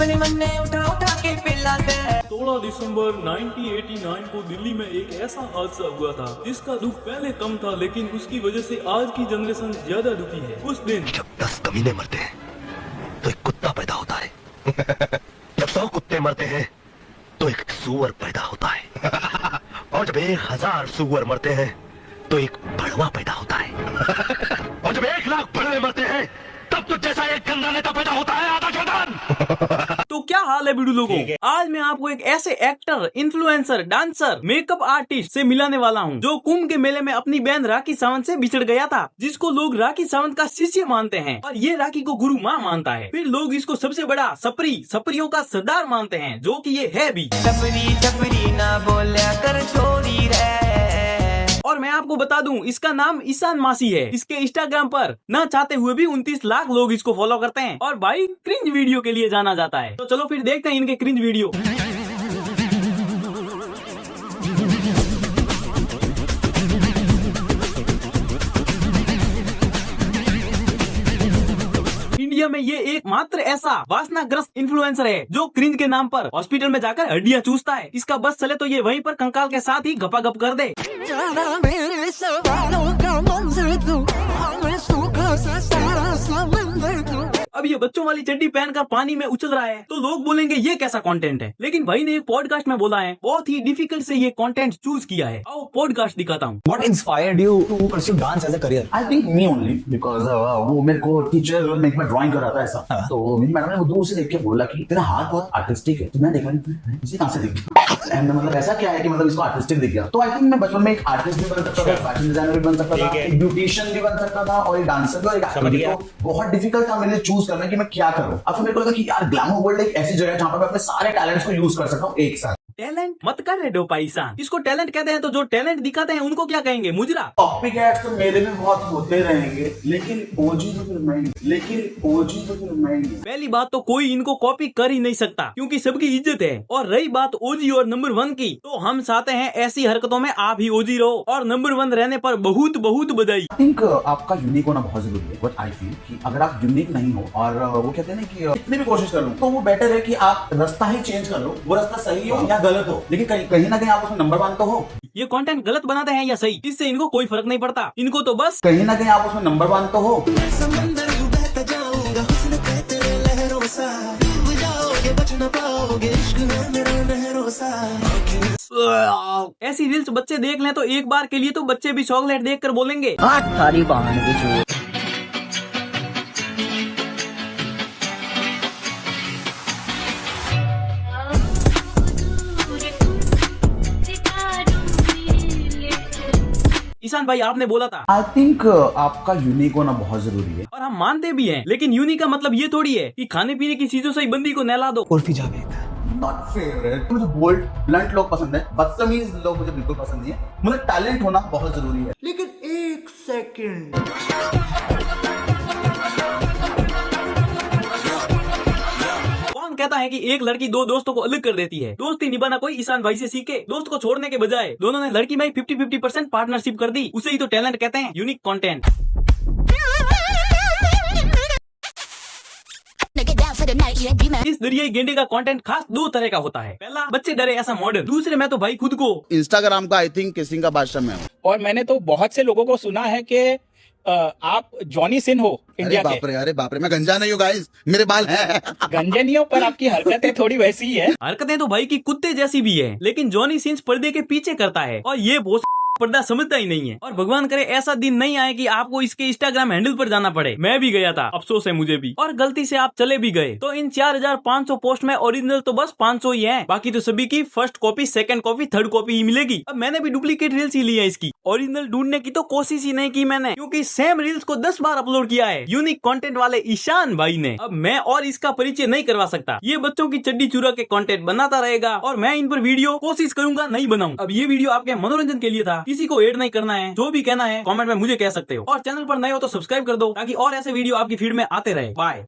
अपने मन ने उठा उठा के पिलाते हैं। 16 दिसंबर 1989 को दिल्ली में एक ऐसा हादसा हुआ था जिसका दुख पहले कम था, लेकिन उसकी वजह से आज की जनरेशन ज्यादा दुखी है। उस दिन जब 10 कमीने मरते हैं तो एक कुत्ता पैदा होता है। जब 100 कुत्ते मरते हैं तो एक सूअर पैदा होता है। और जब 1000 सूअर मरते हैं तो एक बड़वा पैदा होता है। और जब 1 लाख बड़वे मरते हैं तब तो जैसा एक गंदा नेता पैदा होता है। आधा चौधन। तो क्या हाल है वीडियो लोगों, आज मैं आपको एक ऐसे actor, influencer, dancer, makeup artist से मिलाने वाला हूँ जो कुंभ के मेले में अपनी बहन राखी सावंत से बिछड़ गया था, जिसको लोग राखी सावंत का शिष्य मानते हैं और ये राखी को गुरु माँ मानता है। फिर लोग इसको सबसे बड़ा सपरियों का सरदार मानते हैं, जो कि ये है भी। छपरी छपरी ना बोलिया कर छोरी रे। और मैं आपको बता दूं, इसका नाम ईशान मासी है। इसके इंस्टाग्राम पर न चाहते हुए भी 29 लाख लोग इसको फॉलो करते हैं और भाई क्रिंज वीडियो के लिए जाना जाता है। तो चलो फिर देखते हैं इनके क्रिंज वीडियो। इंडिया में ये एकमात्र ऐसा वासनाग्रस्त इन्फ्लुएंसर है जो क्रिंज के नाम पर हॉस्पिटल में जाकर हड्डियां चूसता है। इसका बस चले तो ये वहीं पर कंकाल के साथ ही गपागप कर दे। जाना मेरे सवालों का मंजर तू, हमें सूखा सा सारा समंदर तू। अब ये बच्चों वाली चड्डी पहनकर पानी में उछल रहा है तो लोग बोलेंगे ये कैसा कंटेंट है, लेकिन भाई ने एक पॉडकास्ट में बोला है बहुत ही डिफिकल्ट से ये कंटेंट चूज किया है। आओ पॉडकास्ट दिखाता हूँ। What inspired you to pursue dance as a career? I think me only because वो मेरे को टीचर मेरे को ड्राइंग कर रहा था ऐसा, तो मेरी मैडम ने वो दूर से देख के बोला कि तेरा हाथ बहुत आर्टिस्टिक है। तो मैं देखा इसे कहाँ से दिख गया, एंड मतलब ऐसा क्या है कि मतलब इसको आर्टिस्टिक दिख गया। तो आई थिंक मैं बचपन में एक आर्टिस्ट भी बन सकता था, फैशन डिजाइनर भी बन सकता था, एक ब्यूटिशियन भी बन सकता था और एक डांसर भी और एक एक्टर भी। तो बहुत डिफिकल्ट था मेरे लिए चूज करना कि मैं क्या करूं। अब फिर मेरे को लगा कि यार ग्लैमर वर्ल्ड एक ऐसी जगह है जहां पर मैं अपने सारे टैलेंट्स को यूज कर सकता हूं एक साथ। टैलेंट मत कर रहे डोपा ईशान, इसको टैलेंट कहते हैं। तो जो टैलेंट दिखाते हैं उनको क्या कहेंगे, मुजरा? कॉपी कैट्स तो मेरे भी बहुत होते रहेंगे, लेकिन ओजी तो फिर मैं पहली बात तो कोई इनको कॉपी कर ही नहीं सकता क्योंकि सबकी इज्जत है। और रही बात ओजी और नंबर 1 की, तो हम चाहते हैं ऐसी हरकतों में आप ही ओजी रहो और नंबर 1 रहने पर बहुत बहुत बधाई। आई थिंक आपका यूनिक होना बहुत जरूरी है, बट आई फील कि अगर आप यूनिक नहीं हो और वो कहते हैं ना कि कितनी भी कोशिश कर लो, तो वो बेटर है कि आप रास्ता ही चेंज कर लो। वो रास्ता सही हो या गलत हो, लेकिन कहीं ना कहीं आप उसमें नंबर 1 तो हो। ये कंटेंट गलत बनाते हैं या सही, इससे इनको कोई फर्क नहीं पड़ता। इनको तो बस कहीं ना कहीं आप उसमें नंबर 1 तो हो। समंदर यूं बहता जाऊंगा, हुस्न पे तेरे लहरों सा डूब जाओगे, बच न पाओगे, इश्क है मेरा नहरों सा। ऐसी रील्स बच्चे देख लें तो एक बार के लिए तो बच्चे भी चॉकलेट देखकर बोलेंगे थारी बहन की ईशान भाई आपने बोला था। आई थिंक आपका यूनिक होना बहुत जरूरी है और हम मानते भी हैं, लेकिन यूनिक का मतलब ये थोड़ी है कि खाने पीने की चीजों से ही बंदी को नहला दो। उर्फी जावेद। Not favourite. मुझे बोल्ड ब्लंट लोग पसंद है, बदतमीज लोग मुझे बिल्कुल पसंद नहीं है। मुझे टैलेंट होना बहुत जरूरी है। लेकिन एक सेकंड, कौन कहता है कि एक लड़की 2 दोस्तों को अलग कर देती है? दोस्ती निभाना कोई ईशान भाई से सीखे। दोस्त को छोड़ने के बजाय दोनों ने लड़की में 50-50% पार्टनरशिप कर दी। उसे ही तो टैलेंट कहते हैं, यूनिक कंटेंट। इस दरियाई गेंडे का कंटेंट खास 2 तरह का होता है। पहला, बच्चे डरे ऐसा मॉडल। दूसरे, मैं तो भाई खुद को इंस्टाग्राम का आई थिंक किसिंग का बादशाह में हूँ। और मैंने तो बहुत से लोगों को सुना है कि आप जॉनी सिन हो इंडिया के। अरे बाप रे, मैं गंजा नहीं हूँ गाइस, मेरे बाल हैं। गंजे नहीं हो, पर आपकी हरकतें थोड़ी वैसी ही है। हरकतें तो भाई की कुत्ते जैसी भी है, लेकिन जॉनी सिंस पर्दे के पीछे करता है और ये बहुत पर्दा समझता ही नहीं है। और भगवान करे ऐसा दिन नहीं आए कि आपको इसके इंस्टाग्राम हैंडल पर जाना पड़े। मैं भी गया था, अफसोस है मुझे भी। और गलती से आप चले भी गए तो इन 4500 पोस्ट में ओरिजिनल तो बस 500 ही है। बाकी तो सभी की first copy, second copy, third copy ही मिलेगी। अब मैंने भी डुप्लीकेट रील्स ही ली है इसकी, ओरिजिनल ढूंढने की तो कोशिश ही नहीं की मैंने, क्योंकि सेम रील्स को 10 बार अपलोड किया है यूनिक कंटेंट वाले ईशान भाई ने। अब मैं और इसका परिचय नहीं करवा सकता। ये बच्चों की चड्डी चुरा के कंटेंट बनाता रहेगा और मैं इन पर वीडियो कोशिश करूंगा नहीं बनाऊं। अब ये वीडियो आपके मनोरंजन के लिए था, किसी को एड नहीं करना है। जो भी कहना है कमेंट में मुझे कह सकते हो और चैनल पर नए हो तो सब्सक्राइब कर दो ताकि और ऐसे वीडियो आपकी फीड में आते रहे। बाय।